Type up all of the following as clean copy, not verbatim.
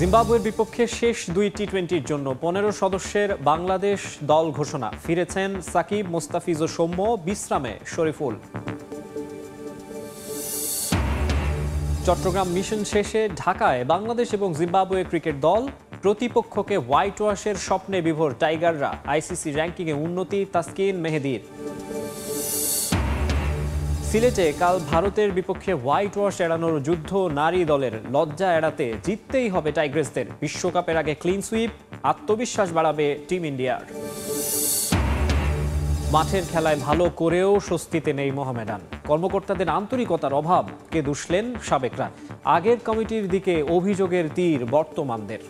জিম্বাবুয়ের বিপক্ষে শেষ দুই টি-20-র জন্য 15 সদস্যের বাংলাদেশ দল ঘোষণা। ফিরেছেন সাকিব, মোস্তাফিজ ও সৌম্য, বিশ্রামে শরীফুল। চট্টগ্রাম মিশন শেষে ঢাকায় বাংলাদেশ এবং জিম্বাবুয়ে ক্রিকেট দল। প্রতিপক্ষকে হোয়াইট ওয়াশের স্বপ্নে বিভোর টাইগাররা। আইসিসি র্যাঙ্কিংয়ে উন্নতি তাসকিন মেহেদীর। সিলেটে কাল ভারতের বিপক্ষে হোয়াইট ওয়াশ এড়ানোর যুদ্ধ নারী দলের। লজ্জা এড়াতে জিততেই হবে টাইগ্রেসদের। বিশ্বকাপের আগে ক্লিন সুইপ, আত্মবিশ্বাস বাড়াবে টিম ইন্ডিয়ার। মাঠের খেলায় ভালো করেও স্বস্তিতে নেই মোহামেডান। কর্মকর্তাদের আন্তরিকতার অভাবকে দুষলেন সাবেকরা। আগের কমিটির দিকে অভিযোগের তীর বর্তমানদের।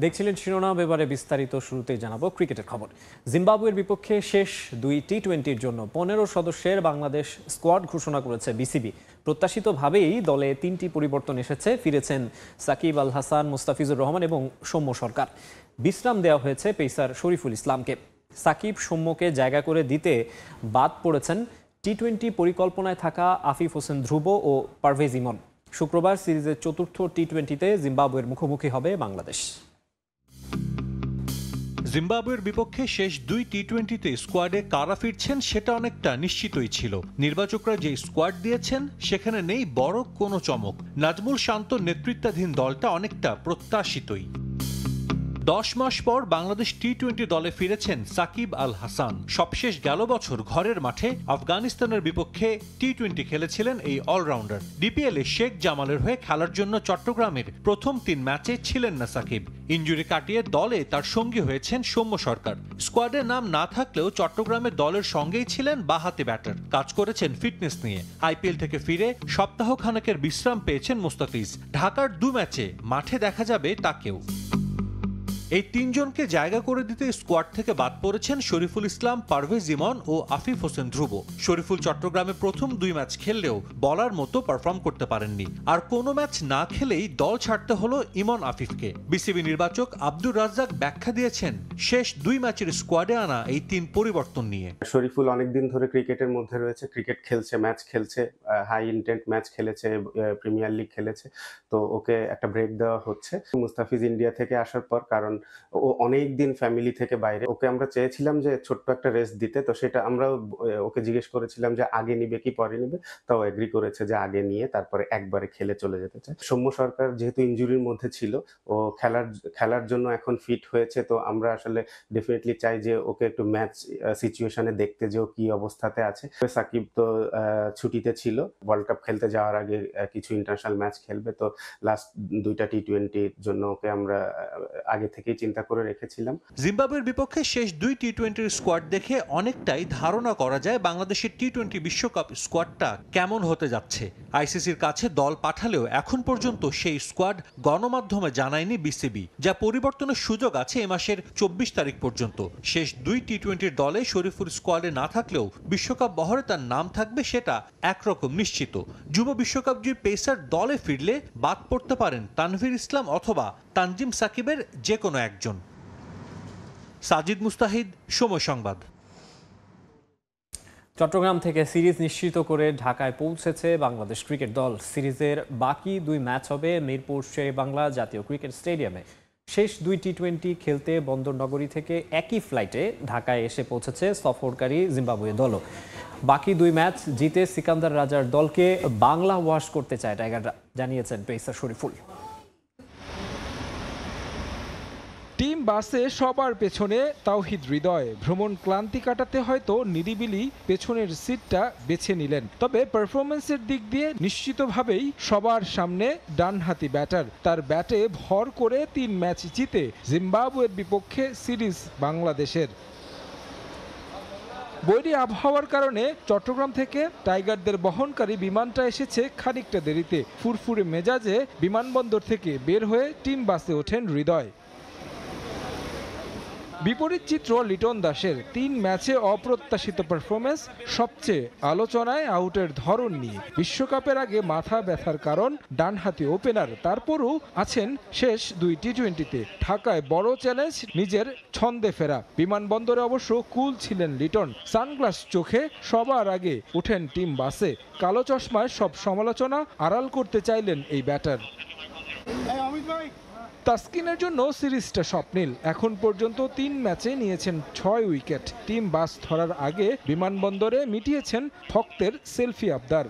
দেখছিলেন শিরোনাম, এবারে বিস্তারিত। শুরুতেই জানাবো ক্রিকেটের খবর। জিম্বাবুয়ের বিপক্ষে শেষ দুই টি-20-র জন্য 15 সদস্যের বাংলাদেশ স্কোয়াড ঘোষণা করেছে বিসিবি। প্রত্যাশিতভাবেই দলে 3টি পরিবর্তন এসেছে। ফিরেছেন সাকিব আল হাসান, মুস্তাফিজুর রহমান এবং সৌম্য সরকার। বিশ্রাম দেওয়া হয়েছে পেসার শরীফুল ইসলামকে। সাকিব সৌম্যকে জায়গা করে দিতে বাদ পড়েছেন টি-20 পরিকল্পনায় থাকা আফিফ হোসেন ধ্রুব ও পারভেজ ইমন। শুক্রবার সিরিজের চতুর্থ টি-20-তে জিম্বাবুয়ের মুখোমুখি হবে বাংলাদেশ। জিম্বাবুয়ের বিপক্ষে শেষ দুই টি-20-তে স্কোয়াডে কারা ফিরছেন সেটা অনেকটা নিশ্চিতই ছিল। নির্বাচকরা যে স্কোয়াড দিয়েছেন সেখানে নেই বড় কোনো চমক। নাজমুল শান্তর নেতৃত্বাধীন দলটা অনেকটা প্রত্যাশিতই। 10 মাস পর বাংলাদেশ টি-20 দলে ফিরেছেন সাকিব আল হাসান। সবশেষ গেল বছর ঘরের মাঠে আফগানিস্তানের বিপক্ষে টি-20 খেলেছিলেন এই অলরাউন্ডার। ডিপিএলে শেখ জামালের হয়ে খেলার জন্য চট্টগ্রামের প্রথম 3 ম্যাচে ছিলেন না সাকিব। ইনজুরি কাটিয়ে দলে তার সঙ্গী হয়েছেন সৌম্য সরকার। স্কোয়াডে নাম না থাকলেও চট্টগ্রামের দলের সঙ্গেই ছিলেন বাঁহাতি ব্যাটার। কাজ করেছেন ফিটনেস নিয়ে। আইপিএল থেকে ফিরে সপ্তাহখানেকের বিশ্রাম পেয়েছেন মুস্তাফিজ। ঢাকার 2 ম্যাচে মাঠে দেখা যাবে তাকেও। এই 3 জনকে জায়গা করে দিতে স্কোয়াড থেকে বাদ পড়েছেন শরীফুল ইসলাম, পারভেজ ইমন ও আফিফ হোসেন ধ্রুব। শরীফুল চট্টগ্রামে প্রথম 2 ম্যাচ খেললেও বলার মতো পারফর্ম করতে পারেননি। আর কোনো ম্যাচ না খেলেই দল ছাড়তে হলো ইমন আফিফকে। বিসিবি নির্বাচক আব্দুর রাজ্জাক ব্যাখ্যা দিয়েছেন শেষ 2 ম্যাচের স্কোয়াডে আনা এই 3 পরিবর্তন নিয়ে। শরীফুল অনেকদিন ধরে ক্রিকেটের মধ্যে রয়েছে, ক্রিকেট খেলছে, ম্যাচ খেলছে, হাই ইন্টেন্ট ম্যাচ খেলেছে, প্রিমিয়ার লিগ খেলেছে, তো ওকে একটা ব্রেক দেওয়া হচ্ছে। মুস্তাফিজ ইন্ডিয়া থেকে আসার পর, কারণ ও অনেক দিন ফ্যামিলি থেকে বাইরে, ওকে আমরা চেয়েছিলাম যে ছোট্ট একটা রেস্ট দিতে, তো সেটা আমরাও ওকে জিজ্ঞেস করেছিলাম যে আগে নিবে কি পরে নিবে, তাও এগ্রি করেছে যে আগে নিয়ে তারপরে একবারে খেলে চলে যেতে চায়। সৌম্য সরকার যেহেতু ইনজুরির মধ্যে ছিল, ও খেলার জন্য এখন ফিট হয়েছে, তো আমরা আসলে ডেফিনেটলি চাই যে ওকে একটু ম্যাচ সিচুয়েশনে দেখতে যে ও কি অবস্থাতে আছে। সাকিব তো ছুটিতে ছিল, ওয়ার্ল্ড কাপ খেলতে যাওয়ার আগে কিছু ইন্টারন্যাশনাল ম্যাচ খেলবে, তো লাস্ট 2টা টি-20-র জন্য ওকে আমরা আগে থেকেই চিন্তা করে রেখেছিলাম। জিম্বাবুয়ের বিপক্ষে শেষ 2 টি-20-র স্কোয়াড দেখে অনেকটাই ধারণা করা যায় বাংলাদেশের টি-20 বিশ্বকাপ স্কোয়াডটা কেমন হতে যাচ্ছে। আইসিসির কাছে দল পাঠালেও এখন পর্যন্ত সেই স্কোয়াড গণমাধ্যমে জানায়নি বিসিবি। যা পরিবর্তনের সুযোগ আছে এ মাসের 24 তারিখ পর্যন্ত। শেষ 2 টি-20-র দলে শরীফুল স্কোয়াডে না থাকলেও বিশ্বকাপ বহরে তার নাম থাকবে সেটা একরকম নিশ্চিত। যুব বিশ্বকাপ জয়ী পেসার দলে ফিরলে বাদ পড়তে পারেন তানভীর ইসলাম অথবা তানজিম সাকিবের যে কোনো একজন। সাজিদ মুস্তাহিদ, সময় সংবাদ। চট্টগ্রাম থেকে সিরিজ নিশ্চিত করে ঢাকায় পৌঁছেছে বাংলাদেশ ক্রিকেট দল। সিরিজের বাকি 2 ম্যাচ হবে মিরপুর শেরেবাংলা জাতীয় ক্রিকেট স্টেডিয়ামে। শেষ 2 টি-20 খেলতে বন্দরনগরী থেকে একই ফ্লাইটে ঢাকায় এসে পৌঁছেছে সফরকারী জিম্বাবুয়ে দলও। বাকি 2 ম্যাচ জিতে সিকান্দার রাজার দলকে বাংলা ওয়াশ করতে চায় টাইগাররা, জানিয়েছেন পেসার শরীফুল। টিম বাসে সবার পেছনে তাওহিদ হৃদয়। ভ্রমণ ক্লান্তি কাটাতে হয়তো নিরিবিলি পেছনের সিটটা বেছে নিলেন, তবে পারফরমেন্সের দিক দিয়ে নিশ্চিতভাবেই সবার সামনে ডানহাতি ব্যাটার। তার ব্যাটে ভর করে 3 ম্যাচ জিতে জিম্বাবুয়ের বিপক্ষে সিরিজ বাংলাদেশের। বৈরী আবহাওয়ার কারণে চট্টগ্রাম থেকে টাইগারদের বহনকারী বিমানটা এসেছে খানিকটা দেরিতে। ফুরফুরে মেজাজে বিমানবন্দর থেকে বের হয়ে টিম বাসে ওঠেন হৃদয়। বিপরীত চিত্র লিটন দাসের ৩ ম্যাচে অপ্রত্যাশিত পারফরমেন্স, সবচেয়ে আলোচনায় আউটের ধরন নিয়ে। বিশ্বকাপের আগে মাথা ব্যথার কারণ ডানহাতি ওপেনার, তারপরও আছেন শেষ 2 টি-20-তে। ঢাকায় বড় চ্যালেঞ্জ নিজের ছন্দে ফেরা। বিমানবন্দরে অবশ্য কুল ছিলেন লিটন। সানগ্লাস চোখে সবার আগে উঠেন টিম বাসে। কালো চশমায় সব সমালোচনা আড়াল করতে চাইলেন এই ব্যাটার। তাসকিনের জন্য সিরিজটা স্বপ্নিল। এখন পর্যন্ত 3 ম্যাচে নিয়েছেন 6 উইকেট। টিম বাস ধরার আগে বিমানবন্দরে মিটিয়েছেন ভক্তের সেলফি আবদার।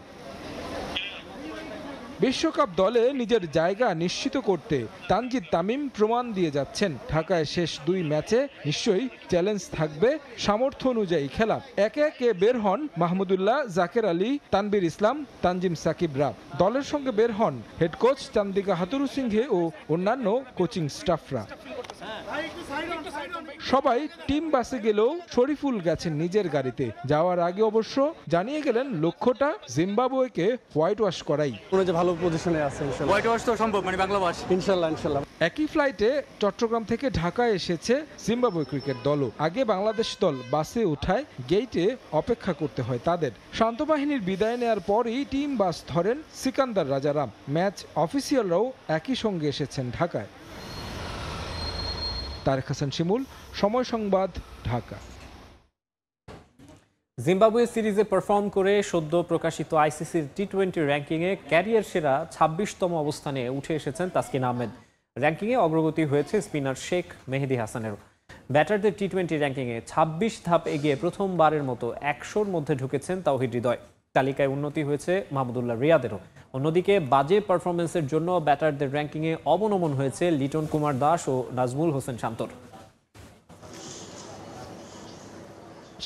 বিশ্বকাপ দলে নিজের জায়গা নিশ্চিত করতে তানজিদ তামিম প্রমাণ দিয়ে যাচ্ছেন। ঢাকায় শেষ 2 ম্যাচে নিশ্চয়ই চ্যালেঞ্জ থাকবে, সামর্থ্য অনুযায়ী খেলা। একে একে বের হন মাহমুদুল্লাহ, জাকের আলী, তানবীর ইসলাম, তানজিম সাকিবরা। দলের সঙ্গে বের হন হেড কোচ চান্দিকা হাতুরুসিংহে ও অন্যান্য কোচিং স্টাফরা। সবাই টিম বাসে গেলেও শরীফুল গেছেন নিজের গাড়িতে। যাওয়ার আগে অবশ্য জানিয়ে গেলেন লক্ষ্যটা জিম্বাবুয়েকে হোয়াইট ওয়াশ করাই। ভালো পজিশনে আছে, হোয়াইট ওয়াশ তো সম্ভব, মানে বাংলা ভাষা ইনশাআল্লাহ। একই ফ্লাইটে চট্টগ্রাম থেকে ঢাকায় এসেছে জিম্বাবুয়ে ক্রিকেট দলও। আগে বাংলাদেশ দল বাসে উঠায় গেইটে অপেক্ষা করতে হয় তাদের। শান্ত বাহিনীর বিদায় নেয়ার পরই টিম বাস ধরেন সিকান্দার রাজারাম। ম্যাচ অফিসিয়ালরাও একই সঙ্গে এসেছেন ঢাকায়। তারেক হাসান শিমুল, সময় সংবাদ, ঢাকা। জিম্বাবুয়ে সিরিজে পারফর্ম করে সদ্য প্রকাশিত আইসিসির টি-20 র্যাঙ্কিংয়ে ক্যারিয়ার সেরা 26তম অবস্থানে উঠে এসেছেন তাসকিন আহমেদ। র্যাঙ্কিংয়ে অগ্রগতি হয়েছে স্পিনার শেখ মেহেদী হাসানেরও। ব্যাটারদের টি-20 র্যাঙ্কিংয়ে 26 ধাপ এগিয়ে প্রথমবারের মতো 100-র মধ্যে ঢুকেছেন তাওহিদ হৃদয়। তালিকায় উন্নতি হয়েছে মাহমুদুল্লাহ রিয়াদেরও। অন্যদিকে বাজে পারফরমেন্সের জন্য ব্যাটারদের র্যাঙ্কিংয়ে অবনমন হয়েছে লিটন কুমার দাস ও নাজমুল হোসেন শান্তর।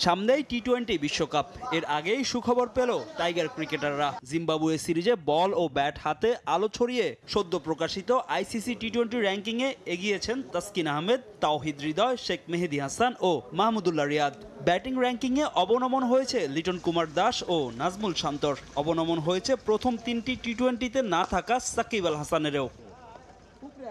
সামনেই টি-20 বিশ্বকাপ। এর আগেই সুখবর পেল টাইগার ক্রিকেটাররা। জিম্বাবুয়ে সিরিজে বল ও ব্যাট হাতে আলো ছড়িয়ে সদ্য প্রকাশিত আইসিসি টি-20 র্যাঙ্কিংয়ে এগিয়েছেন তাসকিন আহমেদ, তাওহিদ হৃদয়, শেখ মেহেদী হাসান ও মাহমুদুল্লাহ রিয়াদ। ব্যাটিং র্যাঙ্কিংয়ে অবনমন হয়েছে লিটন কুমার দাস ও নাজমুল শান্তর। অবনমন হয়েছে প্রথম 3টি টি-20তে না থাকা সাকিব আল হাসানেরও।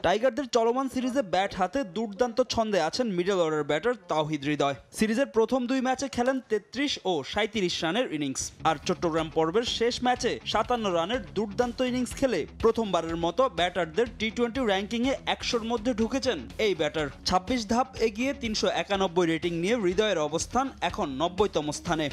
টাইগারদের চলমান সিরিজে ব্যাট হাতে দুর্দান্ত ছন্দে আছেন middle order batter Towhid Hridoy. সিরিজের প্রথম 2 ম্যাচে খেলেন 33 ও 37 রানের ইনিংস। আর চট্টগ্রাম পর্বের শেষ ম্যাচে 57 রানের দুর্দান্ত ইনিংস খেলে প্রথমবারের মতো ব্যাটারদের টি-20 র্যাঙ্কিংয়ে 100-র মধ্যে ঢুকেছেন এই ব্যাটার। 26 ধাপ এগিয়ে 391 রেটিং নিয়ে হৃদয়ের অবস্থান এখন 90তম স্থানে।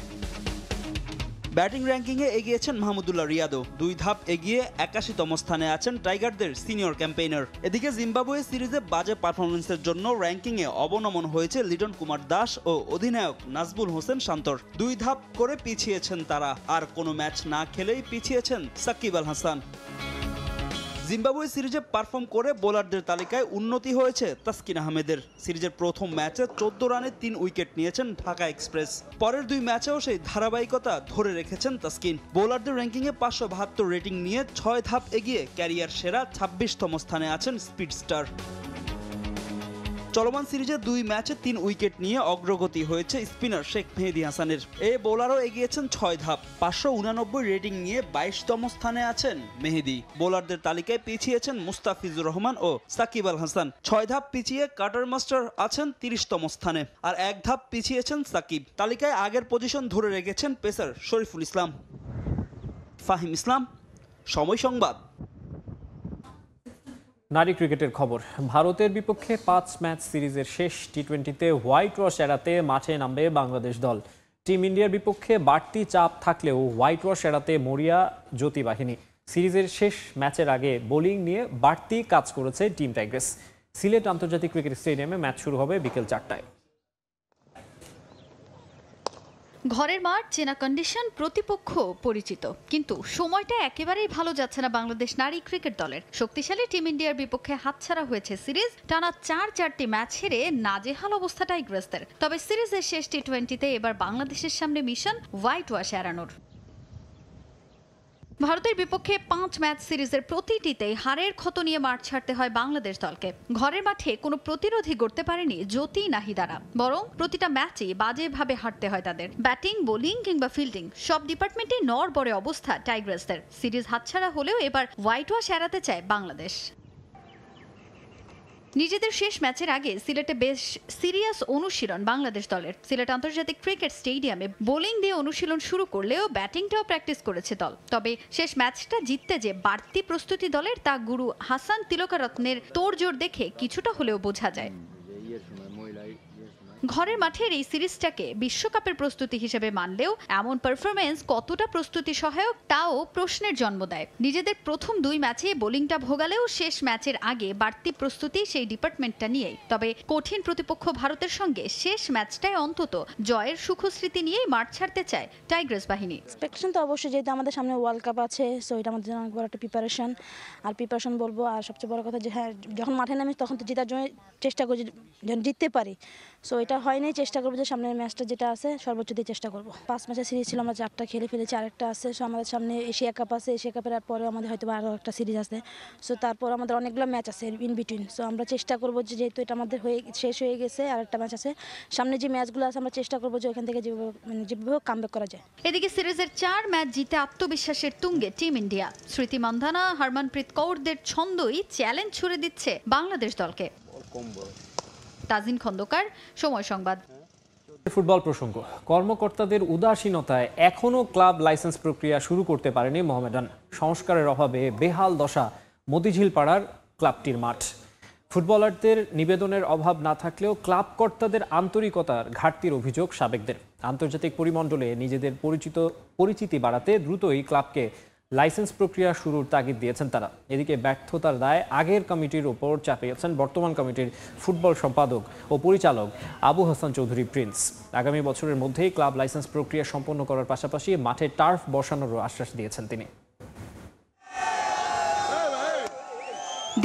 ব্যাটিং র্যাঙ্কিংয়ে এগিয়েছেন মাহমুদুল্লাহ রিয়াদও। 2 ধাপ এগিয়ে 81তম স্থানে আছেন টাইগারদের সিনিয়র ক্যাম্পেইনার। এদিকে জিম্বাবুয়ে সিরিজে বাজে পারফরমেন্সের জন্য র্যাঙ্কিংয়ে অবনমন হয়েছে লিটন কুমার দাস ও অধিনায়ক নাজমুল হোসেন শান্তর। 2 ধাপ করে পিছিয়েছেন তারা। আর কোনো ম্যাচ না খেলেই পিছিয়েছেন সাকিব আল হাসান। জিম্বাবুয়ে সিরিজে পারফর্ম করে বোলারদের তালিকায় উন্নতি হয়েছে তাসকিন আহমেদের। সিরিজের প্রথম ম্যাচে 14 রানে 3 উইকেট নিয়েছেন ঢাকা এক্সপ্রেস। পরের 2 ম্যাচেও সেই ধারাবাহিকতা ধরে রেখেছেন তাসকিন। বোলারদের র্যাঙ্কিংয়ে 572 রেটিং নিয়ে 6 ধাপ এগিয়ে ক্যারিয়ার সেরা 26তম স্থানে আছেন স্পিড স্টার। চলমান সিরিজে 2 ম্যাচে 3 উইকেট নিয়ে অগ্রগতি হয়েছে স্পিনার শেখ মেহেদী হাসানের। এই বোলারও এগিয়েছেন 6 ধাপ। 589 রেটিং নিয়ে 22তম স্থানে আছেন মেহেদী। বোলারদের তালিকায় পিছিয়েছেন মুস্তাফিজুর রহমান ও সাকিব আল হাসান। 6 ধাপ পিছিয়ে কাটার মাস্টার আছেন 30তম স্থানে। আর 1 ধাপ পিছিয়েছেন সাকিব। তালিকায় আগের পজিশন ধরে রেখেছেন পেসার শরীফুল ইসলাম। ফাহিম ইসলাম, সময় সংবাদ। নারী ক্রিকেটের খবর। ভারতের বিপক্ষে 5 ম্যাচ সিরিজের শেষ টি-20তে হোয়াইট ওয়াশ এড়াতে মাঠে নামবে বাংলাদেশ দল। টিম ইন্ডিয়ার বিপক্ষে বাড়তি চাপ থাকলেও হোয়াইট ওয়াশ এড়াতে মরিয়া জ্যোতি বাহিনী। সিরিজের শেষ ম্যাচের আগে বোলিং নিয়ে বাড়তি কাজ করেছে টিম টাইগ্রেস। সিলেট আন্তর্জাতিক ক্রিকেট স্টেডিয়ামে ম্যাচ শুরু হবে বিকেল 4টায়। ঘরের মাঠ, চেনা কন্ডিশন, প্রতিপক্ষ পরিচিত, কিন্তু সময়টা একেবারেই ভালো যাচ্ছে না বাংলাদেশ নারী ক্রিকেট দলের। শক্তিশালী টিম ইন্ডিয়ার বিপক্ষে হাতছাড়া হয়েছে সিরিজ। টানা 4টি ম্যাচ হেরে নাজেহাল অবস্থা টাইগ্রেসদের। তবে সিরিজের শেষ টি-20তে এবার বাংলাদেশের সামনে মিশন হোয়াইট ওয়াশ এড়ানোর। ভারতের বিপক্ষে 5 ম্যাচ সিরিজের প্রতিটিতেই হারের ক্ষত নিয়ে মাঠ ছাড়তে হয় বাংলাদেশ দলকে। ঘরের মাঠে কোনো প্রতিরোধই করতে পারেনি জ্যোতি নাহিদারা, বরং প্রতিটা ম্যাচেই বাজেভাবে হারতে হয় তাদের। ব্যাটিং, বোলিং কিংবা ফিল্ডিং সব ডিপার্টমেন্টে নড়বড়ে অবস্থা টাইগ্রেসদের। সিরিজ হাতছাড়া হলেও এবার হোয়াইট ওয়াশ এড়াতে চায় বাংলাদেশ। নিজেদের শেষ ম্যাচের আগে সিলেটে বেশ সিরিয়াস অনুশীলন বাংলাদেশ দলের। সিলেট আন্তর্জাতিক ক্রিকেট স্টেডিয়ামে বোলিং দিয়ে অনুশীলন শুরু করলেও ব্যাটিংটাও প্র্যাকটিস করেছে দল। তবে শেষ ম্যাচটা জিততে যে বাড়তি প্রস্তুতি দলের, তা গুরু হাসান তিলকারত্নের তোড়জোড় দেখে কিছুটা হলেও বোঝা যায়। ঘরের মাঠের এই সিরিজটাকে বিশ্বকাপের প্রস্তুতি হিসেবে মানলেও এমন পারফরমেন্স কতটা প্রস্তুতি সহায়ক তাও প্রশ্নের জন্ম দেয়। নিজেদের প্রথম 2 ম্যাচে বোলিংটা ভোগালেও শেষ ম্যাচের আগে বাড়তি প্রস্তুতি সেই ডিপার্টমেন্টটা নিয়েই। তবে কঠিন প্রতিপক্ষ ভারতের সঙ্গে শেষ ম্যাচটায় অন্তত জয়ের সুখস্মৃতি নিয়েই মাঠ ছাড়তে চায় টাইগ্রাস বাহিনী। এক্সপেকটেশন তো অবশ্যই, যেহেতু আমাদের সামনে ওয়ার্ল্ড কাপ আছে, সো এটা আমাদের জন্য অনেক বড় একটা প্রিপারেশন বলবো। আর সবচেয়ে বড় কথা যে হ্যাঁ, যখন মাঠে নামি তখন তো জেতার জন্য চেষ্টা করি, যেন জিততে পারি। সো এটা হয়নি, চেষ্টা করবো যে সামনের ম্যাচটা যেটা আছে সর্বোচ্চ দিয়ে চেষ্টা করবো। 5 ম্যাচের সিরিজ ছিল, আমরা 4টা খেলে ফেলেছি, আরেকটা আছে। সো আমাদের সামনে এশিয়া কাপ আছে, এশিয়া কাপের পরেও আমাদের হয়তো আরও একটা সিরিজ আছে। সো তারপর আমাদের অনেকগুলো ম্যাচ আছে ইন বিটুইন। সো আমরা চেষ্টা করবো যে যেহেতু এটা আমাদের শেষ হয়ে গেছে, আরেকটা ম্যাচ আছে সামনে, যে ম্যাচগুলো আছে আমরা চেষ্টা করবো যে ওখান থেকে যেভাবে কামব্যাক করা যায়। এদিকে সিরিজের 4 ম্যাচ জিতে আত্মবিশ্বাসের তুঙ্গে টিম ইন্ডিয়া। স্মৃতি মান্ধানা, হরমনপ্রীত কৌরদের ছন্দই চ্যালেঞ্জ ছুড়ে দিচ্ছে বাংলাদেশ দলকে। তাজিন খন্দকার, সময় সংবাদ। ফুটবল প্রসঙ্গ, কর্মকর্তাদের উদাসীনতায় এখনও ক্লাব লাইসেন্স প্রক্রিয়া শুরু করতে পারেনি মোহামেডান। সংস্কারের অভাবে বেহাল দশা মতিঝিল পাড়ার ক্লাবটির মাঠ। ফুটবলারদের নিবেদনের অভাব না থাকলেও ক্লাব কর্তাদের আন্তরিকতার ঘাটতির অভিযোগ সাবেকদের। আন্তর্জাতিক পরিমণ্ডলে নিজেদের পরিচিতি বাড়াতে দ্রুতই ক্লাবকে লাইসেন্স প্রক্রিয়া শুরুর তাগিদ দিয়েছেন তারা। এদিকে ব্যর্থতার দায় আগের কমিটির ওপর চাপিয়েছেন বর্তমান কমিটির ফুটবল সম্পাদক ও পরিচালক আবু হাসান চৌধুরী প্রিন্স। আগামী বছরের মধ্যেই ক্লাব লাইসেন্স প্রক্রিয়া সম্পন্ন করার পাশাপাশি মাঠে টার্ফ বসানোরও আশ্বাস দিয়েছেন তিনি।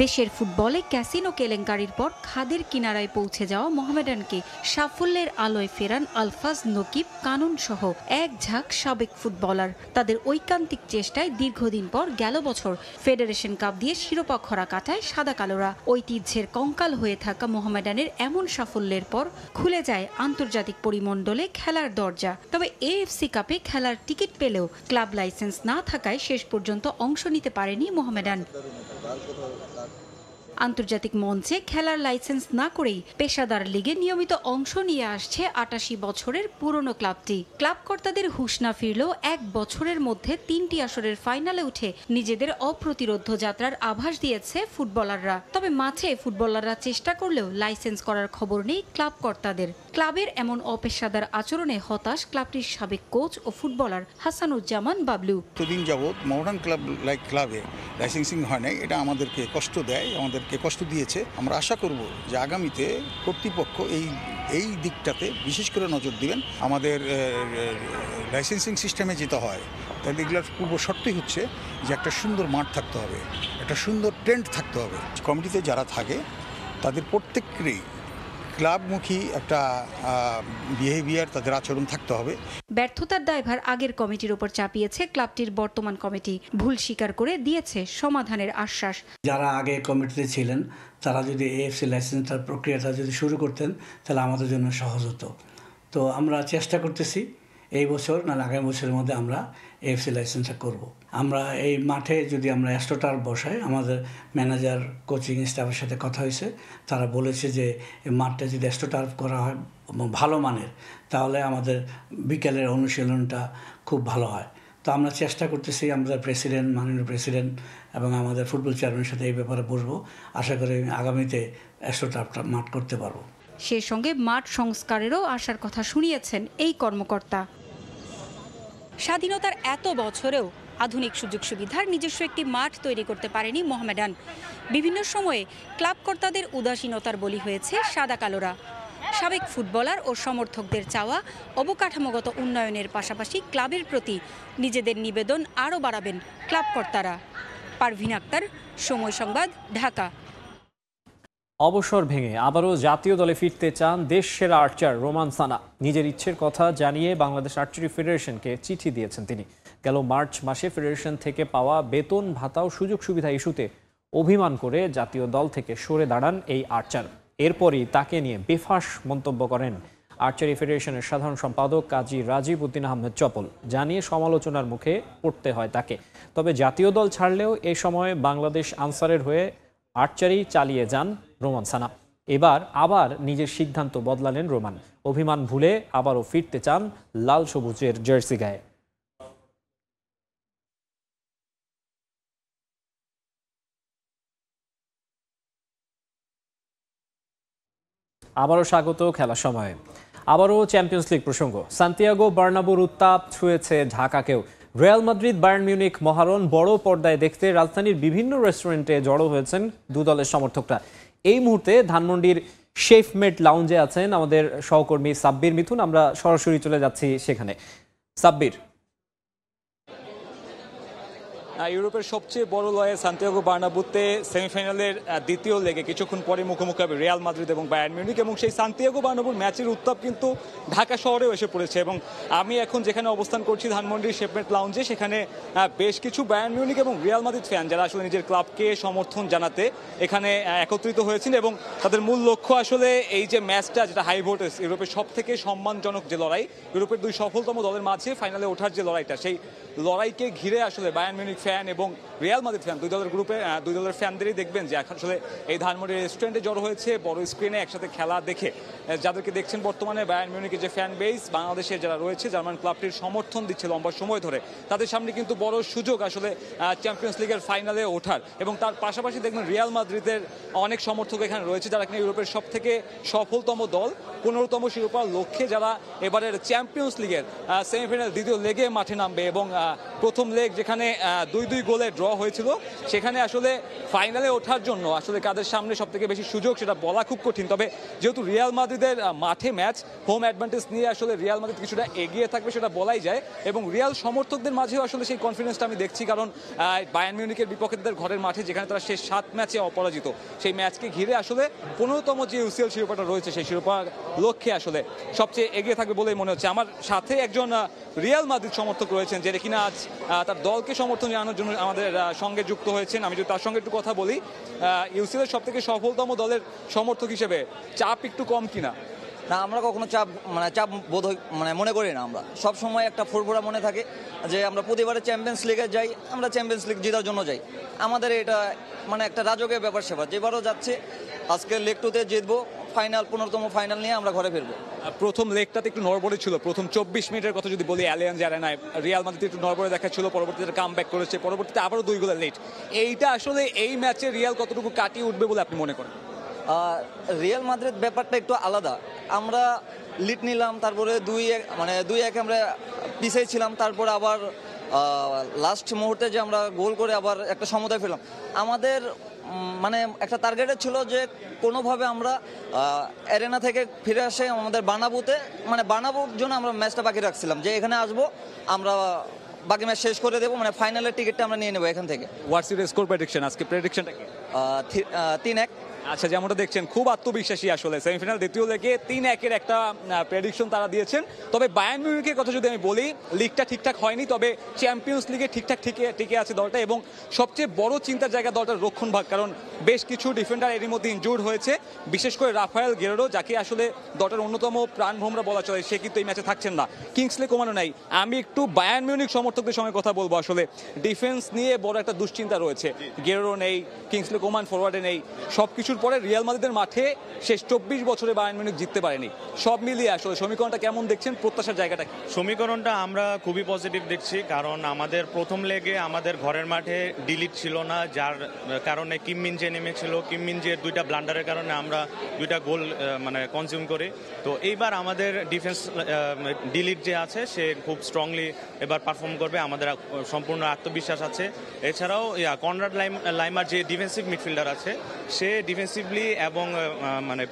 দেশের ফুটবলে ক্যাসিনো কেলেঙ্কারির পর খাদের কিনারায় পৌঁছে যাওয়া মোহামেডানকে সাফল্যের আলোয় ফেরান আলফাজ, নকিব, কানুন সহ এক ঝাঁক সাবেক ফুটবলার। তাদের ঐকান্তিক চেষ্টায় দীর্ঘদিন পর গেল বছর ফেডারেশন কাপ দিয়ে শিরোপা খরা কাটায় সাদা কালোরা। ঐতিহ্যের কঙ্কাল হয়ে থাকা মোহামেডানের এমন সাফল্যের পর খুলে যায় আন্তর্জাতিক পরিমণ্ডলে খেলার দরজা। তবে এএফসি কাপে খেলার টিকিট পেলেও ক্লাব লাইসেন্স না থাকায় শেষ পর্যন্ত অংশ নিতে পারেনি মোহামেডান। আন্তর্জাতিক মঞ্চে খেলার লাইসেন্স না করেই পেশাদার লিগে নিয়মিত অংশ নিয়ে আসছে ৮৮ বছরের পুরনো ক্লাবটি। ক্লাব কর্তাদের হুঁশ না ফিরলেও 1 বছরের মধ্যে 3টি আসরের ফাইনালে উঠে নিজেদের অপ্রতিরোধ্য যাত্রার আভাস দিয়েছে ফুটবলাররা। তবে মাঠে ফুটবলাররা চেষ্টা করলেও লাইসেন্স করার খবর নেই ক্লাব কর্তাদের। ক্লাবের এমন অপেশাদার আচরণে হতাশ ক্লাবটির সাবেক কোচ ও ফুটবলার হাসানুজ্জামান বাবলু। দুদিন যাবৎ মডার্ন ক্লাবে লাইসেন্সিং হয় নাই, এটা আমাদেরকে কষ্ট দেয়, আমাদেরকে কষ্ট দিয়েছে। আমরা আশা করব যে আগামীতে কর্তৃপক্ষ এই দিকটাতে বিশেষ করে নজর দিবেন। আমাদের লাইসেন্সিং সিস্টেমে যেতে হয়, তাহলে এগুলোর পূর্ব শর্তই হচ্ছে যে একটা সুন্দর মাঠ থাকতে হবে, একটা সুন্দর টেন্ট থাকতে হবে। কমিটিতে যারা থাকে তাদের প্রত্যেকেরই ক্লাবমুখী একটা বিহেভিয়ার, তাদের আচরণ থাকতে হবে। ব্যর্থতার দায়ভার আগের কমিটির উপর চাপিয়েছে ক্লাবটির বর্তমান কমিটি। ভুল স্বীকার করে দিয়েছে সমাধানের আশ্বাস। যারা আগে কমিটিতে ছিলেন তারা যদি এএফসি লাইসেন্সের প্রক্রিয়াটা যদি শুরু করতেন তাহলে আমাদের জন্য সহজ হতো। তো আমরা চেষ্টা করতেছি এই বছর না আগামী বছরের মধ্যে আমরা এএফসি লাইসেন্সটা করব। আমরা এই মাঠে যদি আমরা অ্যাস্ট্রোটার্ফ বসাই, আমাদের ম্যানেজার কোচিং স্টাফের সাথে কথা হয়েছে, তারা বলেছে যে এই মাঠটা যদি অ্যাস্ট্রোটার্ফ করা হয় ভালো মানের, তাহলে আমাদের বিকেলের অনুশীলনটা খুব ভালো হয়। তো আমরা চেষ্টা করতেছি, আমাদের প্রেসিডেন্ট, মাননীয় প্রেসিডেন্ট এবং আমাদের ফুটবল চেয়ারম্যানের সাথে এই ব্যাপারে বসবো। আশা করি আগামীতে অ্যাস্ট্রোটার্ফটা মাঠ করতে পারবো। সে সঙ্গে মাঠ সংস্কারেরও আশার কথা শুনিয়েছেন এই কর্মকর্তা। স্বাধীনতার এত বছরেও আধুনিক সুযোগ সুবিধার নিজস্ব একটি মাঠ তৈরি করতে পারেনি মোহামেডান। বিভিন্ন সময়ে ক্লাব কর্তাদের উদাসীনতার বলি হয়েছে সাদা কালোরা। সাবেক ফুটবলার ও সমর্থকদের চাওয়া অবকাঠামোগত উন্নয়নের পাশাপাশি ক্লাবের প্রতি নিজেদের নিবেদন আরও বাড়াবেন ক্লাব কর্তারা। পারভিন আক্তার, সময় সংবাদ, ঢাকা। অবসর ভেঙে আবারও জাতীয় দলে ফিরতে চান দেশ সেরা আর্চার রোমান সানা। নিজের ইচ্ছের কথা জানিয়ে বাংলাদেশ আর্চারি ফেডারেশনকে চিঠি দিয়েছেন তিনি। গেল মার্চ মাসে ফেডারেশন থেকে পাওয়া বেতন ভাতা ও সুযোগ সুবিধা ইস্যুতে অভিমান করে জাতীয় দল থেকে সরে দাঁড়ান এই আর্চার। এরপরই তাকে নিয়ে বেফাঁস মন্তব্য করেন আর্চারি ফেডারেশনের সাধারণ সম্পাদক কাজী রাজীব উদ্দিন আহমেদ চপল। জানিয়ে সমালোচনার মুখে পড়তে হয় তাকে। তবে জাতীয় দল ছাড়লেও এ সময় বাংলাদেশ আনসারের হয়ে আর্চারি চালিয়ে যান রোমান সানা। এবার আবার নিজের সিদ্ধান্ত বদলালেন রোমান। অভিমান ভুলে আবারও ফিরতে চান লাল সবুজের জার্সি গায়ে। আবারও স্বাগত খেলার সময়ে। আবারও চ্যাম্পিয়ন্স লিগ প্রসঙ্গ। সান্তিয়াগো বার্নাব্যুর উত্তাপ ছুঁয়েছে ঢাকাকেও। রিয়াল মাদ্রিদ বায়ার্ন মিউনিখ মহারণ বড় পর্দায় দেখতে রাজধানীর বিভিন্ন রেস্টুরেন্টে জড়ো হয়েছেন দু দলের সমর্থকরা। এই মুহূর্তে ধানমন্ডির শেফমেট লাউঞ্জে আছেন আমাদের সহকর্মী সাব্বির মিথুন। আমরা সরাসরি চলে যাচ্ছি সেখানে। সাব্বির, ইউরোপের সবচেয়ে বড় লয়ে সান্তিয়াগো বার্নাব্যুতে সেমিফাইনালের দ্বিতীয় লেগে কিছুক্ষণ পরে মুখোমুখি হবে রিয়াল মাদ্রিদ এবং বায়ার্ন মিউনিখ, এবং সেই সান্তিয়াগো বার্নাব্যুর ম্যাচের উত্তাপ কিন্তু ঢাকা শহরেও এসে পড়েছে। এবং আমি এখন যেখানে অবস্থান করছি ধানমন্ডির শেফমেট লাউঞ্জে, সেখানে বেশ কিছু বায়ার্ন মিউনিখ এবং রিয়াল মাদ্রিদ ফ্যান যারা আসলে নিজের ক্লাবকে সমর্থন জানাতে এখানে একত্রিত হয়েছেন, এবং তাদের মূল লক্ষ্য আসলে এই যে ম্যাচটা, যেটা হাই ভোল্টেজ, ইউরোপের সব থেকে সম্মানজনক যে লড়াই, ইউরোপের দুই সফলতম দলের মাঝে ফাইনালে ওঠার যে লড়াইটা, সেই লড়াইকে ঘিরে আসলে বায়ার্ন মিউনিখ ফ্যান এবং রিয়াল মাদ্রিদ ফ্যান দুই দলের ফ্যানদেরই দেখবেন যে এখন আসলে এই ধানমন্ডি রেস্টুরেন্টে জড়ো হয়েছে বড় স্ক্রিনে একসাথে খেলা দেখে। যাদেরকে দেখছেন বর্তমানে বায়ার্ন মিউনিখের যে ফ্যান বেস, বাংলাদেশের যারা রয়েছে, জার্মান ক্লাবটির সমর্থন দিচ্ছে লম্বা সময় ধরে, তাদের সামনে কিন্তু বড় সুযোগ আসলে চ্যাম্পিয়ন্স লিগের ফাইনালে ওঠার। এবং তার পাশাপাশি দেখবেন রিয়াল মাদ্রিদের অনেক সমর্থক এখানে রয়েছে যারা কিনা ইউরোপের সব থেকে সফলতম দল, 15তম শিরোপার লক্ষ্যে যারা এবারের চ্যাম্পিয়ন্স লিগের সেমিফাইনাল দ্বিতীয় লেগে মাঠে নামবে। এবং প্রথম লেগ যেখানে 2-2 গোলে ড্র হয়েছিল, সেখানে আসলে ফাইনালে ওঠার জন্য আসলে কাদের সামনে সব থেকে বেশি সুযোগ সেটা বলা খুব কঠিন। তবে যেহেতু রিয়াল মাদ্রিদের মাঠে ম্যাচ, হোম অ্যাডভান্টেজ নিয়ে আসলে রিয়াল মাদ্রিদ কিছুটা এগিয়ে থাকবে সেটা বলাই যায়। এবং রিয়াল সমর্থকদের মাঝেও আসলে সেই কনফিডেন্সটা আমি দেখছি, কারণ বায়ার্ন মিউনিখের বিপক্ষে তাদের ঘরের মাঠে যেখানে তারা শেষ 7 ম্যাচে অপরাজিত, সেই ম্যাচকে ঘিরে আসলে 15তম যে ইউসিএল শিরোপাটা রয়েছে, সেই শিরোপার লক্ষ্যে আসলে সবচেয়ে এগিয়ে থাকবে বলেই মনে হচ্ছে। আমার সাথে একজন রিয়াল মাদ্রিদ সমর্থক রয়েছেন, যে কিনা আজ তার দলকে সমর্থন জানানোর জন্য আমাদের সঙ্গে যুক্ত হয়েছেন। আমি যদি তার সঙ্গে একটু কথা বলি, ইউসিএলের সব থেকে সফলতম দলের সমর্থক হিসেবে চাপ একটু কম কিনা? না, আমরা কখনো চাপ বোধ মনে করি না। আমরা সব সময় একটা ফুরফুরা মনে থাকে যে আমরা প্রতিবারে চ্যাম্পিয়ন্স লিগে যাই, আমরা চ্যাম্পিয়ন্স লিগ জেতার জন্য যাই। আমাদের এটা একটা রাজকীয় ব্যাপার সেবা, যেবারও যাচ্ছে আজকে লেগ 2তে জিতবো, ফাইনাল 15তম ফাইনাল নিয়ে আমরা ঘরে ফিরবো। প্রথম লেগটাতে একটু নড়বড়ে ছিল, প্রথম 24 মিনিটের কথা যদি বলি অ্যালিয়াঞ্জ অ্যারেনায় রিয়াল মাদ্রিদ একটু নড়বড়ে দেখাচ্ছিল, পরবর্তীতে কাম ব্যাক করেছে, পরবর্তীতে আবারও 2 গোলে লেট। এইটা আসলে এই ম্যাচে রিয়াল কতটুকু কাটিয়ে উঠবে বলে আপনি মনে করেন? রিয়াল মাদ্রিদ ব্যাপারটা একটু আলাদা। আমরা লিড নিলাম, তারপরে 2-1 আমরা পিছিয়ে ছিলাম, তারপর আবার লাস্ট মুহূর্তে যে আমরা গোল করে আবার একটা সমতায় ফেললাম। আমাদের একটা টার্গেটের ছিল যে কোনোভাবে আমরা অ্যারেনা থেকে ফিরে আসে আমাদের বার্নাব্যুর জন্য আমরা ম্যাচটা বাকি রাখছিলাম, যে এখানে আসবো আমরা বাকি ম্যাচ শেষ করে দেবো, ফাইনালের টিকিটটা আমরা নিয়ে নেবো এখান থেকে। What's your score prediction? আজকে প্রেডিকশনটা কি? 3-1। আচ্ছা, যেমনটা দেখছেন খুব আত্মবিশ্বাসী আসলে সেমিফাইনাল দ্বিতীয় লেগে 3-1-এর একটা প্রেডিকশন তারা দিয়েছেন। তবে বায়ার্ন মিউনিখের কথা যদি আমি বলি, লিগটা ঠিকঠাক হয়নি, তবে চ্যাম্পিয়ন্স লিগে ঠিকঠাক টিকে আছে দলটা। এবং সবচেয়ে বড় চিন্তার জায়গা দলটার রক্ষণভাগ, কারণ বেশ কিছু ডিফেন্ডার এরই মধ্যে ইনজুর্ড হয়েছে, বিশেষ করে রাফায়েল গেরেরো, যাকে আসলে দলটার অন্যতম প্রাণভোমরা বলা চলে, সে কিন্তু এই ম্যাচে থাকছেন না। কিংসলে কোমানও নাই। আমি একটু বায়ার্ন মিউনিখ সমর্থকদের সঙ্গে কথা বলবো। আসলে ডিফেন্স নিয়ে বড় একটা দুশ্চিন্তা রয়েছে, গেরেরো নেই, কিংসলে কোমান ফরওয়ার্ডে নেই। সবকিছুর পরে রিয়াল মাদ্রিদের মাঠে শেষ 24 বছরে বায়ার্ন মিউনিখ জিততে পারেনি। সব মিলিয়ে আসলে সমীকরণটা কেমন দেখছেন, প্রত্যাশার জায়গাটা? সমীকরণটা আমরা খুবই পজিটিভ দেখছি, কারণ আমাদের প্রথম লেগে আমাদের ঘরের মাঠে ডিলিট ছিল না, যার কারণে কিম মিনজে নেমেছিল। কিম মিনজের 2টা ব্লান্ডারের কারণে আমরা 2টা গোল কনজিউম করি। তো এইবার আমাদের ডিফেন্স ডিলিট যে আছে সে খুব স্ট্রংলি এবার পারফর্ম করবে, আমাদের সম্পূর্ণ আত্মবিশ্বাস আছে। এছাড়াও কনরাড লাইমার যে ডিফেন্সিভ মিডফিল্ডার আছে, সে ডিফেন্সিভলি এবং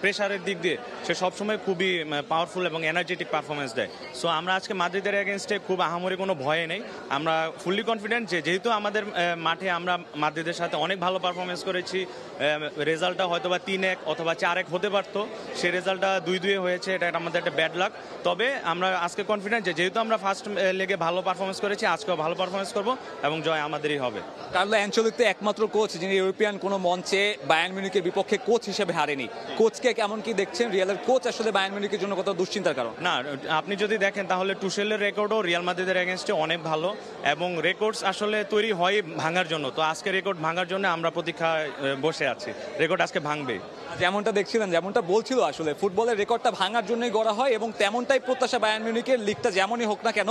প্রেশারের দিক দিয়ে সে সবসময় খুবই পাওয়ারফুল এবং এনার্জেটিক পারফরমেন্স দেয়। সো আমরা আজকে মাদ্রিদের এগেনস্টে খুব আহামরি কোনো ভয়ে নেই। আমরা ফুললি কনফিডেন্ট যে যেহেতু আমাদের মাঠে আমরা মাদ্রিদের সাথে অনেক ভালো পারফরমেন্স করেছি, রেজাল্টটা হয়তো বা 3-1 অথবা 4-1 হতে পারতো, সেই রেজাল্টটা 2-2 হয়েছে, এটা আমাদের একটা ব্যাড লাক। তবে আমরা আজকে কনফিডেন্ট যে যেহেতু আমরা ফার্স্ট লেগে ভালো পারফরমেন্স করেছি, আজকেও ভালো পারফরমেন্স করবো এবং জয় আমাদেরই হবে। কার্লো অ্যানচেলত্তি একমাত্র কোচ যিনি ইউরোপিয়ান কোনো মঞ্চে বায়ার্ন মিউনিখের বিপক্ষে কোচ হিসেবে হারেনি। কোচকে কেমন কি দেখছেন? রিয়ালের কোচ আসলে বায়ার্ন মিউনিখের জন্য কত দুশ্চিন্তার কারণ? না, আপনি যদি দেখেন তাহলে টুশেলের রেকর্ডও রিয়াল মাদ্রিদের এগেনস্টে অনেক ভালো এবং রেকর্ডস আসলে তৈরি হয় ভাঙার জন্য। তো আজকে রেকর্ড ভাঙার জন্য আমরা প্রতীক্ষায় বসে আছি, রেকর্ড আজকে ভাঙবে। যেমনটা দেখছিলেন, যেমনটা বলছিল, আসলে ফুটবলের রেকর্ডটা ভাঙার জন্যই গড়া হয় এবং তেমনটাই প্রত্যাশা বায়ার্ন মিউনিখের। লিগটা যেমনই হোক না কেন,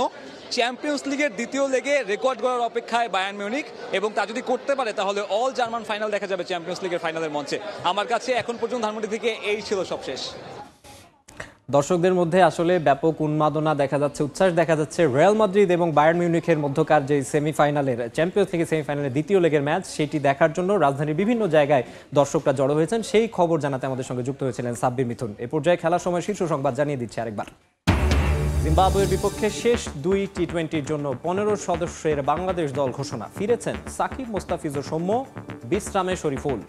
চ্যাম্পিয়ন্স লিগের দ্বিতীয় লেগে রেকর্ড গড়ার অপেক্ষায় বায়ার্ন মিউনিখ, এবং তা যদি করতে পারে তাহলে অল জার্মান ফাইনাল দেখা যাবে চ্যাম্পিয়ন্স লিগের ফাইনালের মঞ্চে। আমার কাছে এখন পর্যন্ত ধানমন্ডি থেকে এই ছিল সবশেষ। দর্শকদের মধ্যে আসলে ব্যাপক উন্মাদনা দেখা যাচ্ছে, উচ্ছ্বাস দেখা যাচ্ছে। রিয়াল মাদ্রিদ এবং বায়ার্ন মিউনিখের মধ্যকার যে সেমিফাইনালের চ্যাম্পিয়ন্স লিগের সেমিফাইনালের দ্বিতীয় লেগের ম্যাচ, সেটি দেখার জন্য রাজধানীর বিভিন্ন জায়গায় দর্শকরা জড়ো হয়েছেন। সেই খবর জানাতে আমাদের সঙ্গে যুক্ত হয়েছিলেন সাব্বির মিথুন। এ পর্যায়ে খেলার সময় শীর্ষ সংবাদ জানিয়ে দিচ্ছে আরেকবার। জিম্বাবুয়ের বিপক্ষে শেষ 2 টি-20-র জন্য 15 সদস্যের বাংলাদেশ দল ঘোষণা। ফিরেছেন সাকিব, মোস্তাফিজুর, সৌম্য, বিশ্রামে শরীফুল।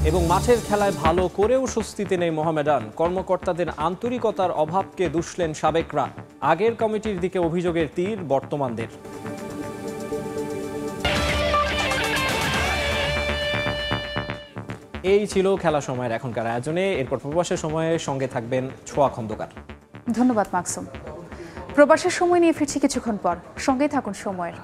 এবং মাঠের খেলায় ভালো করেও স্বস্তিতে নেই মোহামেডান। কর্মকর্তাদের আন্তরিকতার অভাবকে দুষলেন সাবেকরা। আগের কমিটির দিকে অভিযোগের তীর বর্তমানদের। এই ছিল খেলা সময়ের এখনকার আয়োজনে। এরপর প্রবাসের সময়ে সঙ্গে থাকবেন ছোয়া খন্দকার। ধন্যবাদ মাকসুম। প্রবাসের সময় নিয়ে ফিরছি কিছুক্ষণ পর, সঙ্গেই থাকুন সময়ের।